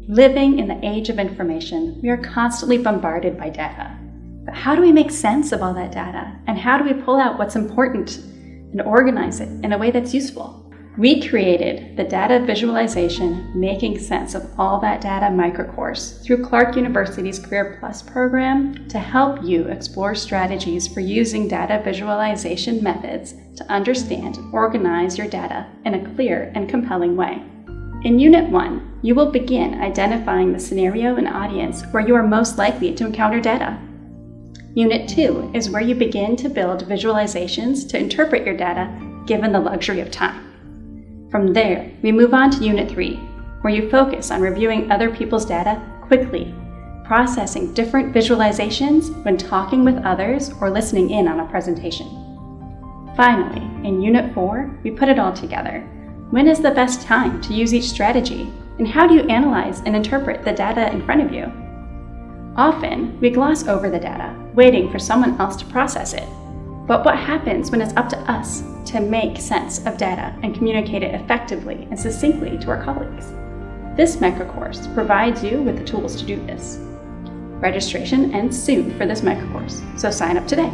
Living in the age of information, we are constantly bombarded by data. But how do we make sense of all that data? And how do we pull out what's important and organize it in a way that's useful? We created the Data Visualization Making Sense of All That Data microcourse through Clarke University's CareerPlus program to help you explore strategies for using data visualization methods to understand and organize your data in a clear and compelling way. In Unit 1, you will begin identifying the scenario and audience where you are most likely to encounter data. Unit 2 is where you begin to build visualizations to interpret your data given the luxury of time. From there, we move on to Unit 3, where you focus on reviewing other people's data quickly, processing different visualizations when talking with others or listening in on a presentation. Finally, in Unit 4, we put it all together. When is the best time to use each strategy, and how do you analyze and interpret the data in front of you? Often, we gloss over the data, waiting for someone else to process it. But what happens when it's up to us to make sense of data and communicate it effectively and succinctly to our colleagues? This microcourse provides you with the tools to do this. Registration ends soon for this microcourse, so sign up today.